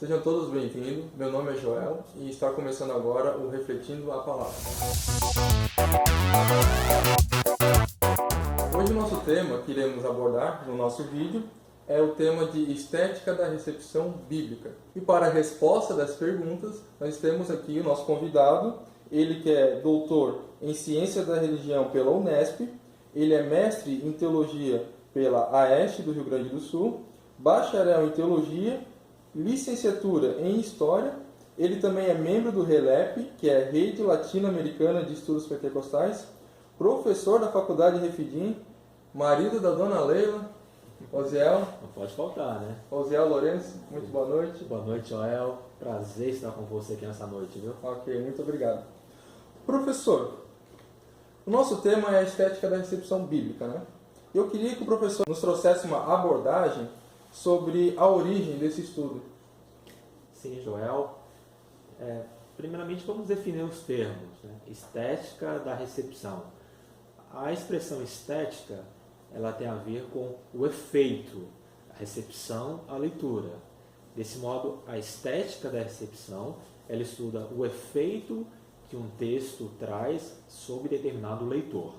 Sejam todos bem-vindos, meu nome é Joel e está começando agora o Refletindo a Palavra. Hoje o nosso tema que iremos abordar no nosso vídeo é o tema de estética da recepção bíblica. E para a resposta das perguntas, nós temos aqui o nosso convidado, ele que é doutor em Ciência da Religião pela Unesp, ele é mestre em Teologia pela AEST do Rio Grande do Sul, bacharel em Teologia, licenciatura em História. Ele também é membro do RELEP, que é Rede Latino-Americana de Estudos Pentecostais, professor da Faculdade Refidim, marido da dona Leila, Osiel. Não pode faltar, né? Osiel Lourenço, muito boa noite. Boa noite, Joel. Prazer estar com você aqui nessa noite, viu? Ok, muito obrigado. Professor, o nosso tema é a estética da recepção bíblica, né? Eu queria que o professor nos trouxesse uma abordagem sobre a origem desse estudo. Sim, Joel. Primeiramente, vamos definir os termos, né? Estética da recepção. A expressão estética, ela tem a ver com o efeito, a recepção, a leitura. Desse modo, a estética da recepção, ela estuda o efeito que um texto traz sobre determinado leitor.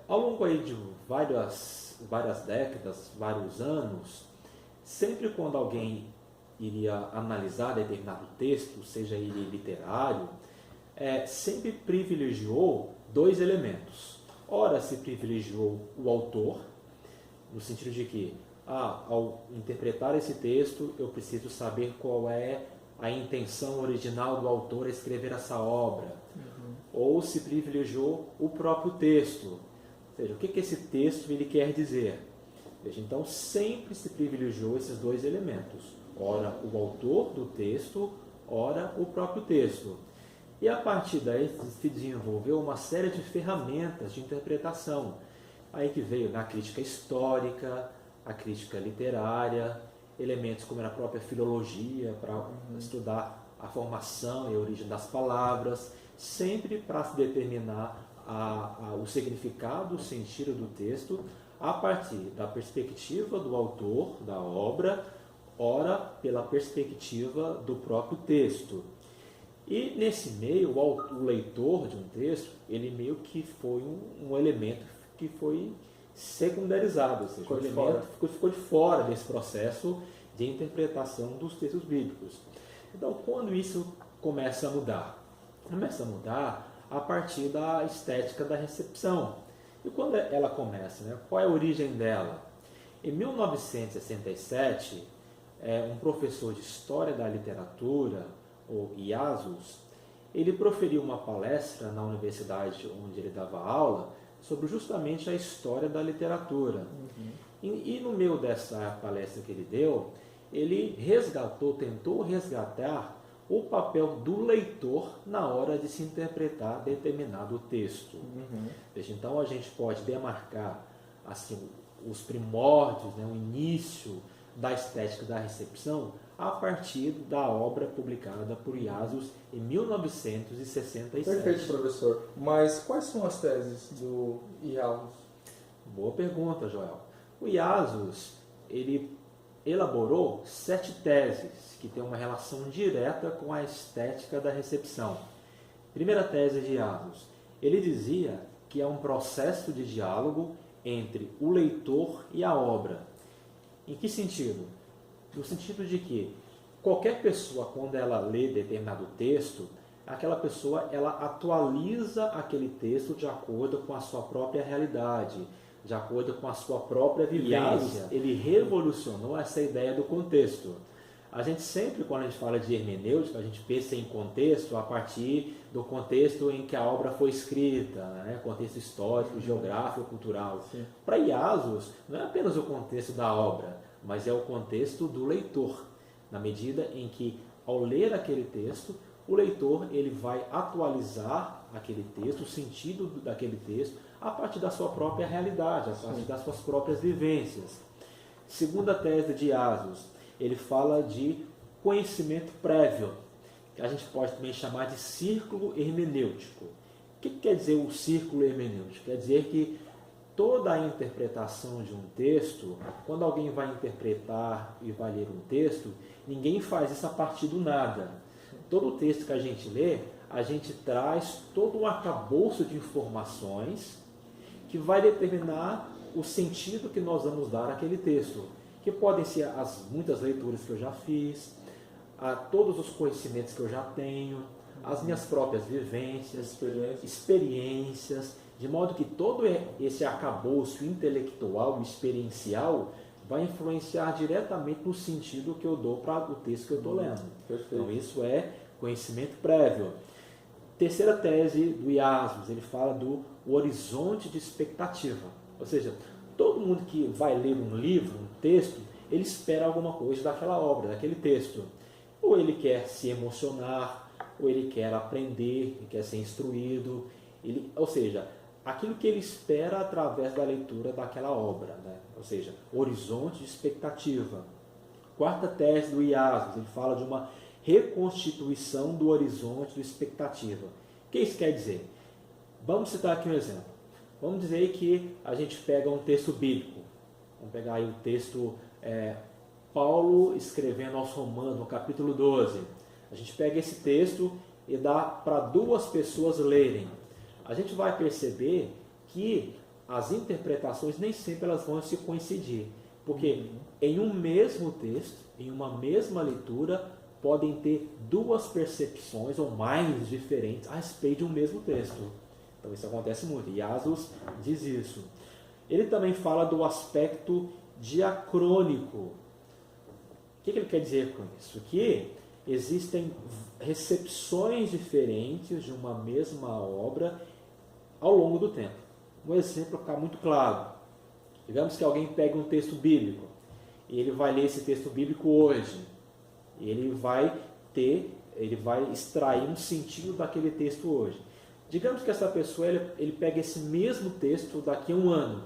Ao longo aí de várias décadas, vários anos, sempre quando alguém iria analisar determinado texto, seja ele literário, sempre privilegiou dois elementos. Ora, se privilegiou o autor, no sentido de que, ao interpretar esse texto, eu preciso saber qual é a intenção original do autor a escrever essa obra. Ou se privilegiou o próprio texto, ou seja, o que esse texto ele quer dizer. Veja, então, sempre se privilegiou esses dois elementos. Ora, o autor do texto, ora, o próprio texto. E a partir daí se desenvolveu uma série de ferramentas de interpretação. Aí que veio na crítica histórica, a crítica literária, elementos como a própria filologia, para estudar a formação e a origem das palavras, sempre para se determinar o significado, o sentido do texto, a partir da perspectiva do autor da obra, ora pela perspectiva do próprio texto. E nesse meio, o leitor de um texto, ele meio que foi um elemento que foi secundarizado, ou seja, ficou de fora desse processo de interpretação dos textos bíblicos. Então, quando isso começa a mudar? Começa a mudar a partir da estética da recepção. E quando ela começa, né? Qual é a origem dela? Em 1967, um professor de História da Literatura, o Iasus, ele proferiu uma palestra na universidade onde ele dava aula sobre justamente a história da literatura. E no meio dessa palestra que ele deu, ele tentou resgatar o papel do leitor na hora de se interpretar determinado texto. Veja, então a gente pode demarcar assim, os primórdios, né, o início da estética da recepção a partir da obra publicada por Iasus em 1967. Perfeito, professor. Mas quais são as teses do Iasus? Boa pergunta, Joel. O Iasus, ele elaborou 7 teses que têm uma relação direta com a estética da recepção. Primeira tese de Iasus, ele dizia que é um processo de diálogo entre o leitor e a obra. Em que sentido? No sentido de que qualquer pessoa, quando ela lê determinado texto, aquela pessoa ela atualiza aquele texto de acordo com a sua própria realidade, de acordo com a sua própria vivência. Ele revolucionou essa ideia do contexto. A gente sempre, quando a gente fala de hermenêutica, a gente pensa em contexto a partir do contexto em que a obra foi escrita, né? Contexto histórico, geográfico, cultural. Para Iasus, não é apenas o contexto da obra, mas é o contexto do leitor, na medida em que, ao ler aquele texto, o leitor ele vai atualizar aquele texto, o sentido daquele texto, a partir da sua própria realidade, a partir das suas próprias vivências. Segunda tese de Iasus, ele fala de conhecimento prévio, que a gente pode também chamar de círculo hermenêutico. O que quer dizer o círculo hermenêutico? Quer dizer que toda a interpretação de um texto, quando alguém vai interpretar e vai ler um texto, ninguém faz isso a partir do nada. Todo o texto que a gente lê, a gente traz todo um arcabouço de informações que vai determinar o sentido que nós vamos dar àquele texto, que podem ser as muitas leituras que eu já fiz, a todos os conhecimentos que eu já tenho, as minhas próprias vivências, experiências, de modo que todo esse arcabouço intelectual e experiencial vai influenciar diretamente no sentido que eu dou para o texto que eu estou lendo. Perfeito. Então isso é conhecimento prévio. Terceira tese do Iasmos, ele fala do horizonte de expectativa. Ou seja, todo mundo que vai ler um livro, um texto, ele espera alguma coisa daquela obra, daquele texto. Ou ele quer se emocionar, ou ele quer aprender, ele quer ser instruído. Ou seja, aquilo que ele espera através da leitura daquela obra, né? Ou seja, horizonte de expectativa. Quarta tese do Iasmos, ele fala de uma reconstituição do horizonte de expectativa. O que isso quer dizer? Vamos citar aqui um exemplo. Vamos dizer que a gente pega um texto bíblico. Vamos pegar aí o texto Paulo escrevendo aos Romanos, no capítulo 12. A gente pega esse texto e dá para duas pessoas lerem. A gente vai perceber que as interpretações nem sempre elas vão se coincidir. Porque em um mesmo texto, em uma mesma leitura, podem ter duas percepções ou mais diferentes a respeito de um mesmo texto. Então isso acontece muito. Iasmos diz isso. Ele também fala do aspecto diacrônico. O que ele quer dizer com isso? Que existem recepções diferentes de uma mesma obra ao longo do tempo. Um exemplo para ficar muito claro. Digamos que alguém pega um texto bíblico e ele vai ler esse texto bíblico hoje. E ele vai extrair um sentido daquele texto hoje. Digamos que essa pessoa ele pega esse mesmo texto daqui a um ano.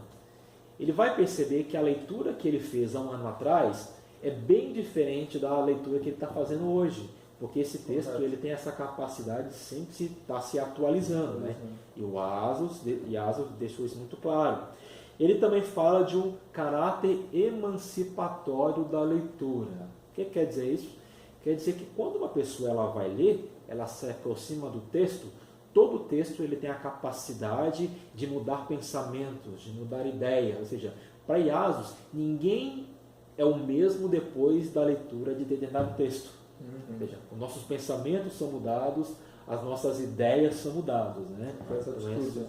Ele vai perceber que a leitura que ele fez há um ano atrás é bem diferente da leitura que ele está fazendo hoje. Porque esse texto ele tem essa capacidade de sempre estar se atualizando. Né? E o Iasmos deixou isso muito claro. Ele também fala de um caráter emancipatório da leitura. O que quer dizer isso? Quer dizer que quando uma pessoa ela vai ler, ela se aproxima do texto, todo o texto ele tem a capacidade de mudar pensamentos, de mudar ideias. Ou seja, para Iasmos, ninguém é o mesmo depois da leitura de determinado texto. Ou seja, os nossos pensamentos são mudados, as nossas ideias são mudadas, né?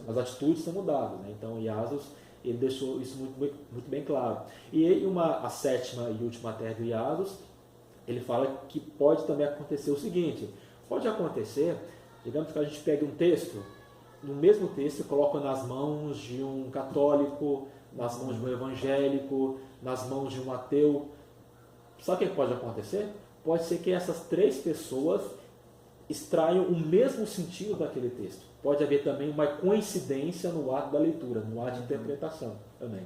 As atitudes são mudadas. Né? Então, Iasmos ele deixou isso muito bem claro. E a sétima e última tese do Iasmos, ele fala que pode também acontecer o seguinte: pode acontecer, digamos que a gente pegue um texto, no mesmo texto coloca nas mãos de um católico, nas mãos de um evangélico, nas mãos de um ateu. Sabe o que pode acontecer? Pode ser que essas três pessoas extraiam o mesmo sentido daquele texto. Pode haver também uma coincidência no ato da leitura, no ato de interpretação também.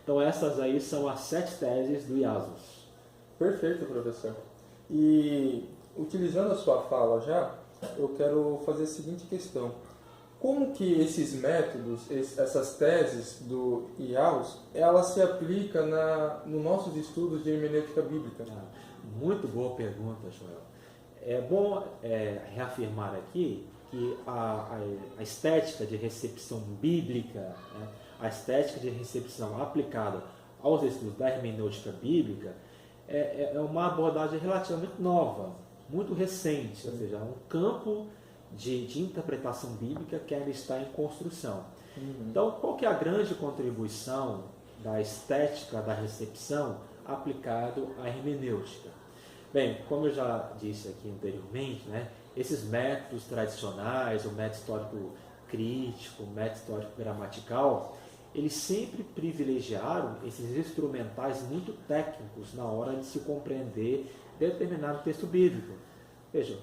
Então essas aí são as 7 teses do Iasmos. Perfeito, professor. E utilizando a sua fala já, eu quero fazer a seguinte questão. Como que esses métodos, essas teses do Iasmos, ela se aplica nos nossos estudos de hermenêutica bíblica? Muito boa pergunta, Joel. É bom reafirmar aqui que a estética de recepção bíblica, né, a estética de recepção aplicada aos estudos da hermenêutica bíblica é uma abordagem relativamente nova, muito recente, ou seja, um campo de interpretação bíblica que ainda está em construção. Então, qual que é a grande contribuição da estética da recepção aplicado à hermenêutica? Bem, como eu já disse aqui anteriormente, né, esses métodos tradicionais, o método histórico crítico, o método histórico gramatical, eles sempre privilegiaram esses instrumentais muito técnicos na hora de se compreender determinado texto bíblico. Veja,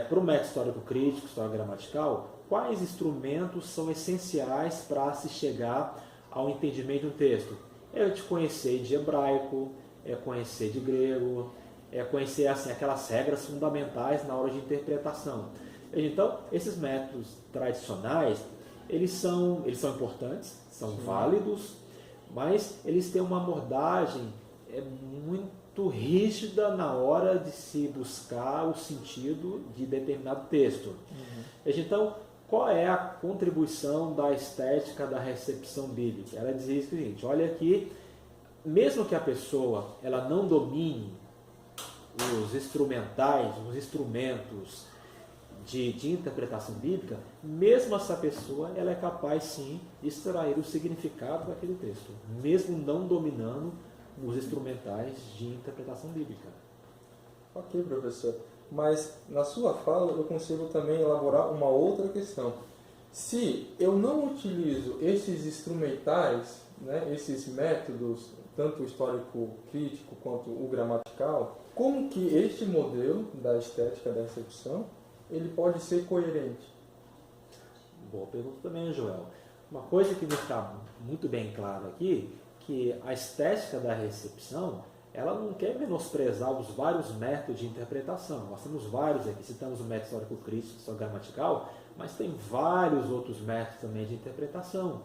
para o método histórico crítico, histórico gramatical, quais instrumentos são essenciais para se chegar ao entendimento de um texto? É te conhecer de hebraico, é conhecer de grego, é conhecer assim, aquelas regras fundamentais na hora de interpretação. Então, esses métodos tradicionais, eles são importantes, são válidos, mas eles têm uma abordagem muito rígida na hora de se buscar o sentido de determinado texto. Veja, então, qual é a contribuição da estética da recepção bíblica? Ela diz o seguinte: olha aqui, mesmo que a pessoa ela não domine os instrumentais, os instrumentos de interpretação bíblica, mesmo essa pessoa ela é capaz sim de extrair o significado daquele texto, mesmo não dominando os instrumentais de interpretação bíblica. Ok, professor. Mas na sua fala eu consigo também elaborar uma outra questão. Se eu não utilizo esses instrumentais, né, esses métodos, tanto o histórico-crítico quanto o gramatical, como que este modelo da estética da recepção ele pode ser coerente? Boa pergunta também, Joel. Uma coisa que me está muito bem claro aqui, que a estética da recepção, ela não quer menosprezar os vários métodos de interpretação. Nós temos vários aqui, citamos o método histórico-crítico, só gramatical, mas tem vários outros métodos também de interpretação.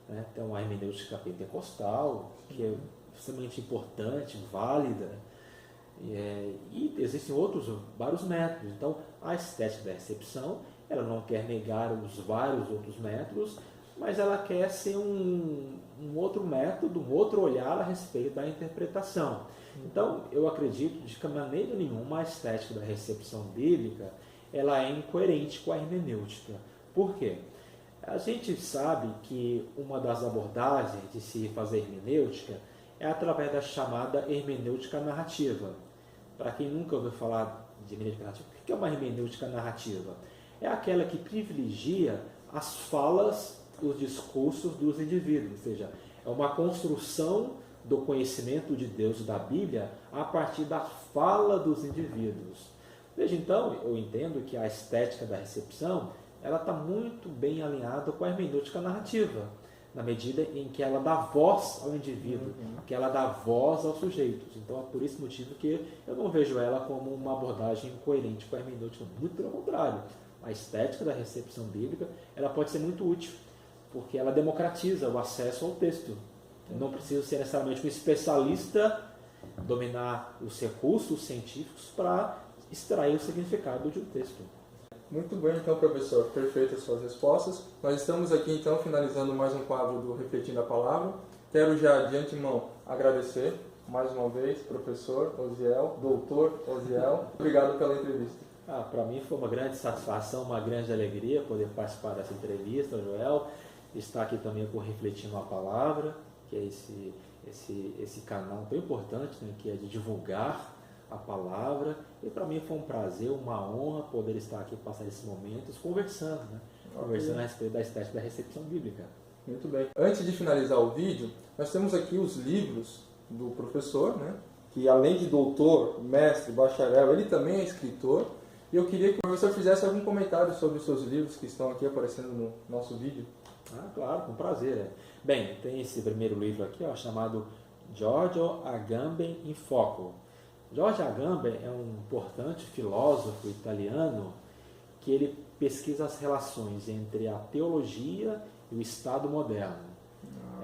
Né? Tem a hermenêutica pentecostal, que é extremamente importante, válida, e existem vários métodos. Então, a estética da recepção, ela não quer negar os vários outros métodos, mas ela quer ser um outro método, um outro olhar a respeito da interpretação. Então, eu acredito de que maneira nenhuma a estética da recepção bíblica ela é incoerente com a hermenêutica. Por quê? A gente sabe que uma das abordagens de se fazer hermenêutica é através da chamada hermenêutica narrativa. Para quem nunca ouviu falar de hermenêutica narrativa, o que é uma hermenêutica narrativa? É aquela que privilegia as falas, os discursos dos indivíduos, ou seja, é uma construção do conhecimento de Deus e da Bíblia a partir da fala dos indivíduos. Veja, então, eu entendo que a estética da recepção ela está muito bem alinhada com a hermenêutica narrativa, na medida em que ela dá voz ao indivíduo, que ela dá voz aos sujeitos. Então, é por esse motivo que eu não vejo ela como uma abordagem coerente com a hermenêutica, muito pelo contrário. A estética da recepção bíblica ela pode ser muito útil, porque ela democratiza o acesso ao texto. Não precisa ser necessariamente um especialista dominar os recursos científicos para extrair o significado de um texto. Muito bem, então, professor. Perfeitas suas respostas. Nós estamos aqui, então, finalizando mais um quadro do Refletindo a Palavra. Quero já, de antemão, agradecer mais uma vez, professor Osiel, doutor Osiel. Obrigado pela entrevista. Para mim foi uma grande satisfação, uma grande alegria poder participar dessa entrevista, Joel. Estar aqui também com Refletindo a Palavra, que é esse canal tão importante, né, que é de divulgar a palavra. E para mim foi um prazer, uma honra poder estar aqui, passar esses momentos conversando, né? Conversando a respeito da estética da recepção bíblica. Muito bem. Antes de finalizar o vídeo, nós temos aqui os livros do professor, né? Que além de doutor, mestre, bacharel, ele também é escritor. E eu queria que o professor fizesse algum comentário sobre os seus livros que estão aqui aparecendo no nosso vídeo. Claro, com prazer. Bem, tem esse primeiro livro aqui, chamado Giorgio Agamben em Foco. Giorgio Agamben é um importante filósofo italiano que ele pesquisa as relações entre a teologia e o Estado moderno.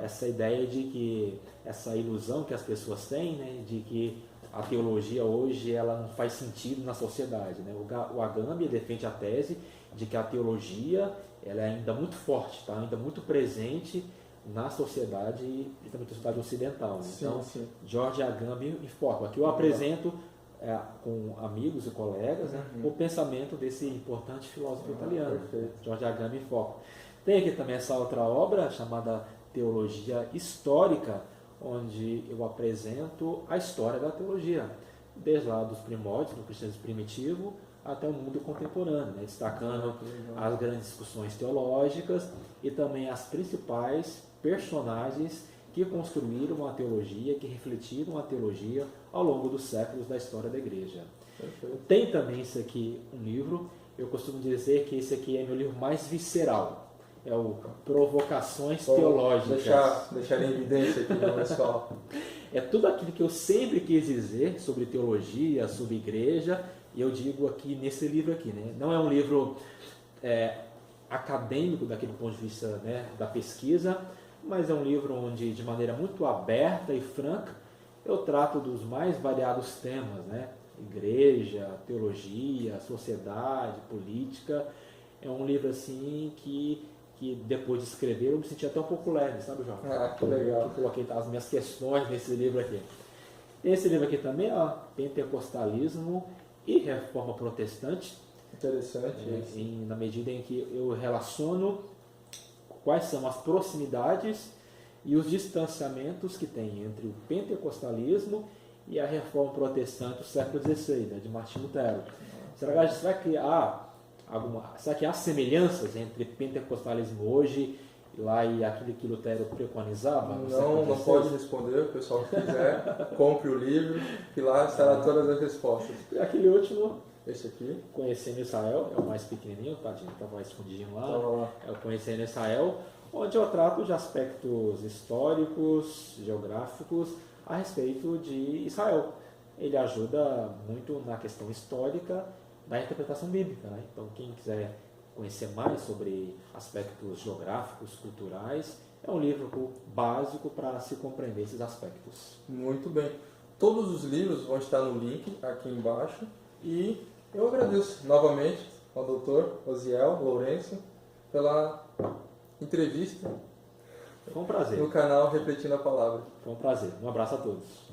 Essa ideia de que, essa ilusão que as pessoas têm, né, de que a teologia hoje ela não faz sentido na sociedade. Né? O Agamben defende a tese de que a teologia ela é ainda muito forte, tá? Ainda muito presente na sociedade, principalmente na sociedade ocidental. Né? Então, Giorgio Agamben em Foco. Aqui eu apresento com amigos e colegas, né, o pensamento desse importante filósofo italiano, Giorgio Agamben em Foco. Tem aqui também essa outra obra chamada Teologia Histórica, onde eu apresento a história da teologia, desde lá dos primórdios, do cristianismo primitivo, até o mundo contemporâneo, né, destacando as grandes discussões teológicas e também as principais personagens que construíram a teologia, que refletiram a teologia ao longo dos séculos da história da igreja. Perfeito. Tem também esse aqui, um livro, eu costumo dizer que esse aqui é meu livro mais visceral, é o Provocações Teológicas. Deixar em evidência aqui no pessoal. É tudo aquilo que eu sempre quis dizer sobre teologia, sobre igreja, e eu digo aqui nesse livro aqui, né? Não é um livro acadêmico daquele ponto de vista, né, da pesquisa, mas é um livro onde, de maneira muito aberta e franca, eu trato dos mais variados temas, né? Igreja, teologia, sociedade, política. É um livro assim que depois de escrever eu me senti até um pouco leve, sabe, João? Ah, que legal. Eu coloquei as minhas questões nesse livro aqui. Esse livro aqui também, ó, Pentecostalismo e Reforma Protestante. Interessante isso. Na medida em que eu relaciono quais são as proximidades e os distanciamentos que tem entre o pentecostalismo e a Reforma Protestante do século XVI, né, de Martinho Lutero. Será que há semelhanças entre pentecostalismo hoje lá e aquilo que Lutero preconizava? Não pode responder, o pessoal que quiser, compre o livro, que lá estará todas as respostas. E aquele último, Esse aqui? Conhecendo Israel, é o mais pequenininho, tadinho, estava escondidinho lá. Lá. É o Conhecendo Israel, onde eu trato de aspectos históricos, geográficos, a respeito de Israel. Ele ajuda muito na questão histórica da interpretação bíblica, né? Então, quem quiser conhecer mais sobre aspectos geográficos, culturais, é um livro básico para se compreender esses aspectos. Muito bem. Todos os livros vão estar no link aqui embaixo. E eu agradeço novamente ao Dr. Osiel Lourenço pela entrevista. Foi um prazer. No canal Refletindo a Palavra. Foi um prazer. Um abraço a todos.